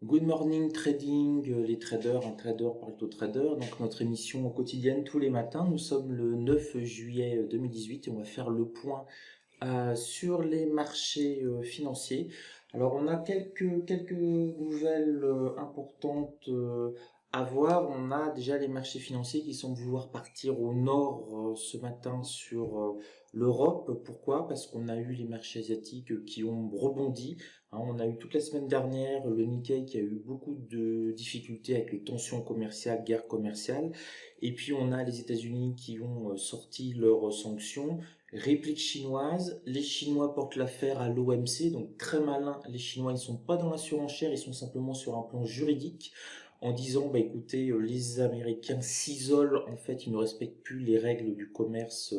Good morning trading, les traders, un trader parle au trader, donc notre émission quotidienne tous les matins. Nous sommes le 9 juillet 2018 et on va faire le point sur les marchés financiers. Alors on a quelques nouvelles importantes à voir. On a déjà les marchés financiers qui semblent vouloir partir au nord ce matin sur l'Europe. Pourquoi? Parce qu'on a eu les marchés asiatiques qui ont rebondi. Hein, on a eu toute la semaine dernière le Nikkei qui a eu beaucoup de difficultés avec les tensions commerciales, guerre commerciale. Et puis on a les États-Unis qui ont sorti leurs sanctions. Réplique chinoise, les Chinois portent l'affaire à l'OMC, donc très malin, les Chinois ils ne sont pas dans la surenchère, ils sont simplement sur un plan juridique en disant bah écoutez les Américains s'isolent, en fait ils ne respectent plus les règles du commerce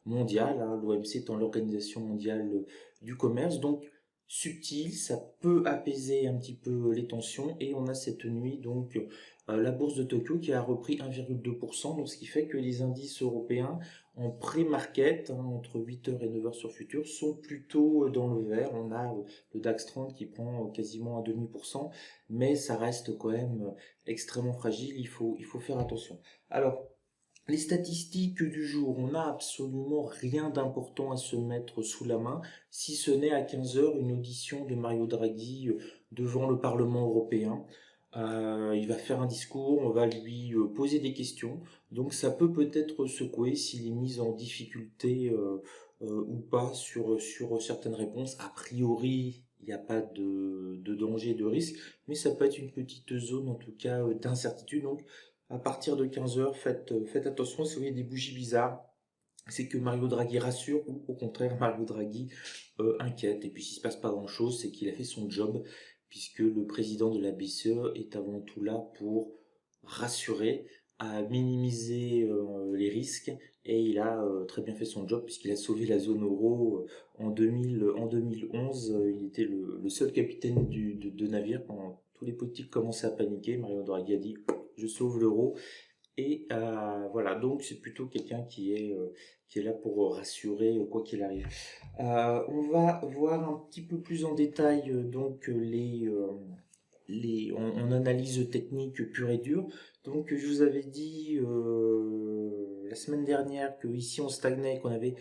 mondial, hein, l'OMC étant l'organisation mondiale du commerce, donc subtil, ça peut apaiser un petit peu les tensions et on a cette nuit donc la bourse de Tokyo qui a repris 1,2%, donc ce qui fait que les indices européens en pré-market, hein, entre 8h et 9h sur futur, sont plutôt dans le vert. On a le DAX 30 qui prend quasiment un demi pour cent, mais ça reste quand même extrêmement fragile, il faut faire attention. Alors, les statistiques du jour, on n'a absolument rien d'important à se mettre sous la main, si ce n'est à 15h une audition de Mario Draghi devant le Parlement européen. Il va faire un discours, on va lui poser des questions, donc ça peut peut-être secouer s'il est mis en difficulté ou pas sur certaines réponses. A priori, il n'y a pas de danger, de risque, mais ça peut être une petite zone en tout cas d'incertitude. Donc à partir de 15h, faites attention si vous voyez des bougies bizarres. C'est que Mario Draghi rassure ou au contraire Mario Draghi inquiète. Et puis s'il se passe pas grand-chose, c'est qu'il a fait son job puisque le président de la BCE est avant tout là pour rassurer, à minimiser les risques et il a très bien fait son job puisqu'il a sauvé la zone euro en 2011. Il était le seul capitaine de navire quand tous les politiques commençaient à paniquer. Mario Draghi a dit je sauve l'euro et voilà, donc c'est plutôt quelqu'un qui est là pour rassurer quoi qu'il arrive. On va voir un petit peu plus en détail donc en analyse technique pure et dure. Donc je vous avais dit la semaine dernière que ici on stagnait, qu'on avait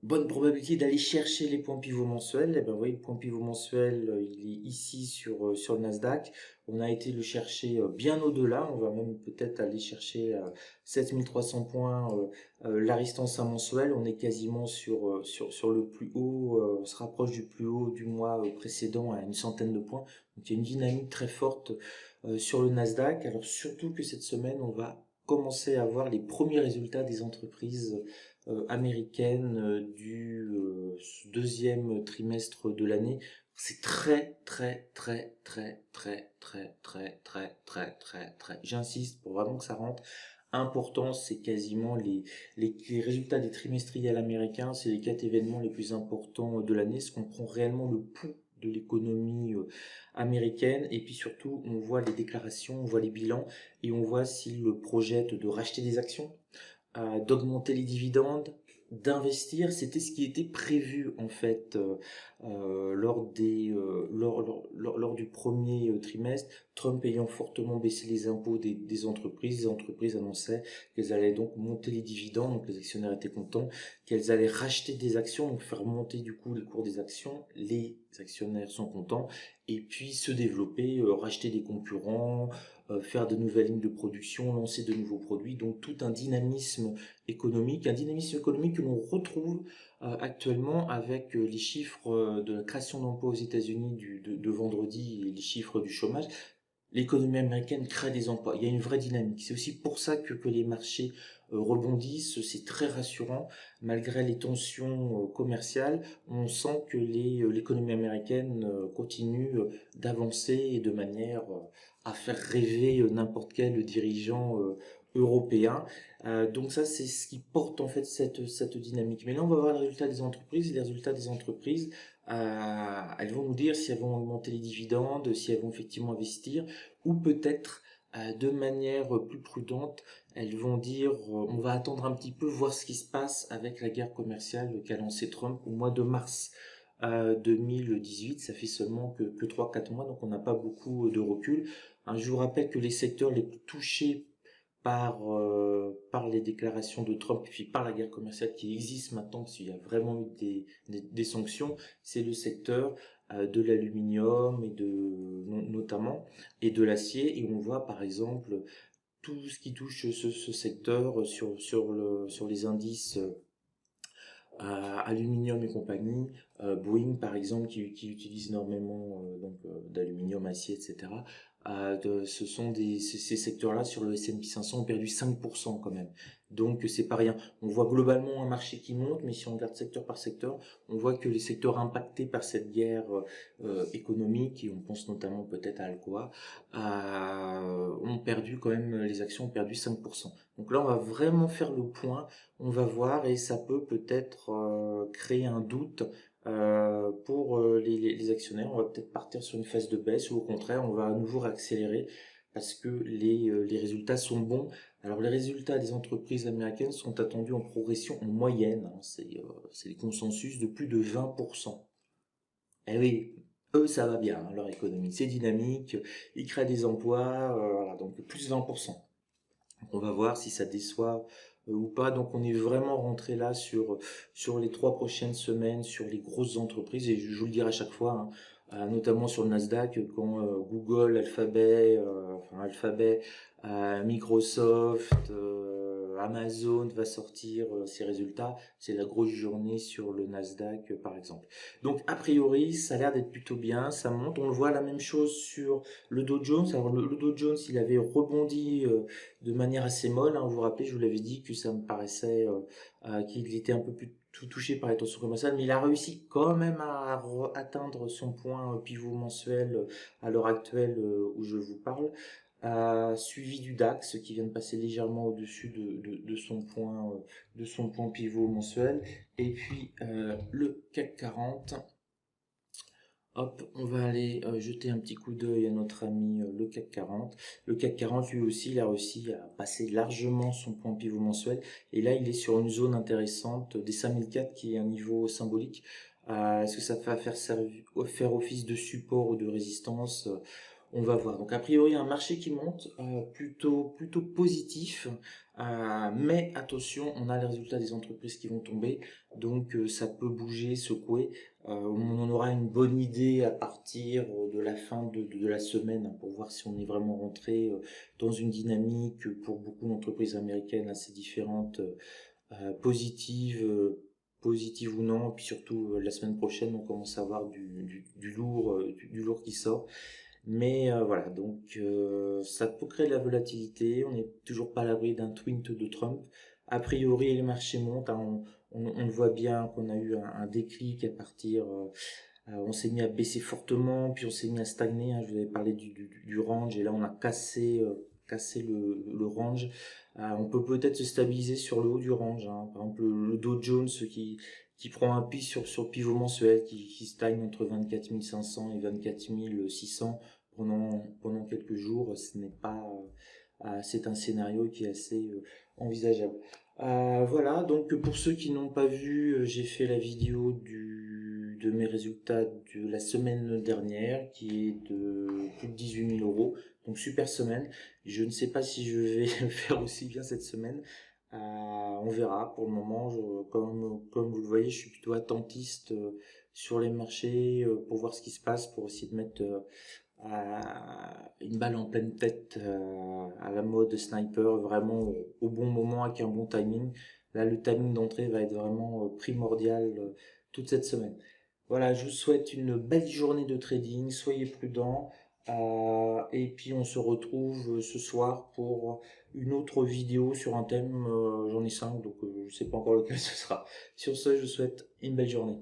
bonne probabilité d'aller chercher les points pivots mensuels. Et ben, vous voyez, le point pivot mensuel, il est ici sur le Nasdaq. On a été le chercher bien au-delà. On va même peut-être aller chercher 7300 points la résistance à mensuel. On est quasiment sur le plus haut, on se rapproche du plus haut du mois précédent à une centaine de points. Donc il y a une dynamique très forte sur le Nasdaq. Alors surtout que cette semaine, on va commencer à voir les premiers résultats des entreprises américaine du deuxième trimestre de l'année. C'est très, j'insiste pour vraiment que ça rentre, important, c'est quasiment les résultats des trimestriels américains, c'est les 4 événements les plus importants de l'année, ce qu'on prend réellement le pouls de l'économie américaine, et puis surtout on voit les déclarations, on voit les bilans, et on voit s'ils projettent de racheter des actions, d'augmenter les dividendes, d'investir. C'était ce qui était prévu en fait lors du premier trimestre. Trump ayant fortement baissé les impôts des entreprises, les entreprises annonçaient qu'elles allaient donc monter les dividendes, donc les actionnaires étaient contents, qu'elles allaient racheter des actions, donc faire monter du coup les cours des actions, les actionnaires sont contents, et puis se développer, racheter des concurrents, faire de nouvelles lignes de production, lancer de nouveaux produits, donc tout un dynamisme économique que l'on retrouve actuellement avec les chiffres de la création d'emplois aux États-Unis de vendredi et les chiffres du chômage. L'économie américaine crée des emplois. Il y a une vraie dynamique. C'est aussi pour ça que les marchés rebondissent. C'est très rassurant. Malgré les tensions commerciales, on sent que l'économie américaine continue d'avancer et de manière à faire rêver n'importe quel dirigeant européen. Donc ça, c'est ce qui porte en fait cette dynamique. Mais là, on va voir les résultats des entreprises. Les résultats des entreprises, elles vont nous dire si elles vont augmenter les dividendes, si elles vont effectivement investir, ou peut-être de manière plus prudente, elles vont dire on va attendre un petit peu, voir ce qui se passe avec la guerre commerciale qu'a lancé Trump au mois de mars. 2018, ça fait seulement que 3-4 mois, donc on n'a pas beaucoup de recul. Hein, je vous rappelle que les secteurs les plus touchés par les déclarations de Trump et puis par la guerre commerciale qui existe maintenant, parce qu'il y a vraiment eu des sanctions, c'est le secteur de l'aluminium et notamment et de l'acier. Et on voit par exemple tout ce qui touche ce secteur sur les indices aluminium et compagnie, Boeing par exemple qui utilise énormément d'aluminium, acier, etc. Ce sont ces secteurs-là sur le S&P 500 ont perdu 5% quand même. Donc c'est pas rien. On voit globalement un marché qui monte, mais si on regarde secteur par secteur, on voit que les secteurs impactés par cette guerre économique, et on pense notamment peut-être à Alcoa, ont perdu quand même, les actions ont perdu 5%. Donc là, on va vraiment faire le point, on va voir, et ça peut peut-être créer un doute pour les actionnaires. On va peut-être partir sur une phase de baisse, ou au contraire, on va à nouveau réaccélérer parce que les résultats sont bons. Alors les résultats des entreprises américaines sont attendus en progression en moyenne, hein, c'est les consensus de plus de 20%. Eh oui, eux ça va bien, hein, leur économie, c'est dynamique, ils créent des emplois, voilà, donc plus de 20%. On va voir si ça déçoit ou pas. Donc on est vraiment rentré là sur les 3 prochaines semaines, sur les grosses entreprises, et je vous le dirai à chaque fois, hein, notamment sur le Nasdaq, quand Google, Alphabet, Microsoft, Amazon va sortir ses résultats, c'est la grosse journée sur le Nasdaq par exemple. Donc a priori ça a l'air d'être plutôt bien, ça monte. On le voit la même chose sur le Dow Jones. Alors le Dow Jones il avait rebondi de manière assez molle, hein. Vous vous rappelez, je vous l'avais dit que ça me paraissait qu'il était un peu plus tout touché par les tensions commerciales, mais il a réussi quand même à atteindre son point pivot mensuel à l'heure actuelle où je vous parle, suivi du DAX qui vient de passer légèrement au-dessus de son point pivot mensuel, et puis le CAC 40. Hop, on va aller jeter un petit coup d'œil à notre ami le CAC 40. Le CAC 40, lui aussi, il a réussi à passer largement son point pivot mensuel. Et là, il est sur une zone intéressante des 5004, qui est un niveau symbolique. Est-ce que ça va faire office de support ou de résistance? On va voir. Donc a priori un marché qui monte, plutôt positif, mais attention, on a les résultats des entreprises qui vont tomber, donc ça peut bouger, secouer. On en aura une bonne idée à partir de la fin de la semaine, hein, pour voir si on est vraiment rentré dans une dynamique pour beaucoup d'entreprises américaines assez différentes, positives ou non. Et puis surtout la semaine prochaine, on commence à avoir du lourd qui sort. Mais voilà, donc ça peut créer de la volatilité. On n'est toujours pas à l'abri d'un tweet de Trump. A priori, les marchés montent, hein. On le voit bien qu'on a eu un déclic à partir. On s'est mis à baisser fortement, puis on s'est mis à stagner, hein. Je vous avais parlé du range, et là on a cassé le range. On peut peut-être se stabiliser sur le haut du range, hein. Par exemple, le Dow Jones qui prend un pied sur le pivot mensuel, qui stagne entre 24 500 et 24 600 pendant quelques jours. C'est un scénario qui est assez envisageable. Voilà, donc pour ceux qui n'ont pas vu, j'ai fait la vidéo de mes résultats de la semaine dernière, qui est de plus de 18 000 euros. Donc super semaine. Je ne sais pas si je vais faire aussi bien cette semaine. On verra. Pour le moment, comme vous le voyez, je suis plutôt attentiste sur les marchés pour voir ce qui se passe, pour essayer de mettre une balle en pleine tête à la mode sniper, vraiment au bon moment avec un bon timing. Là, le timing d'entrée va être vraiment primordial toute cette semaine. Voilà, je vous souhaite une belle journée de trading, soyez prudents, et puis on se retrouve ce soir pour une autre vidéo sur un thème. J'en ai 5, donc je ne sais pas encore lequel ce sera. Sur ce, je vous souhaite une belle journée.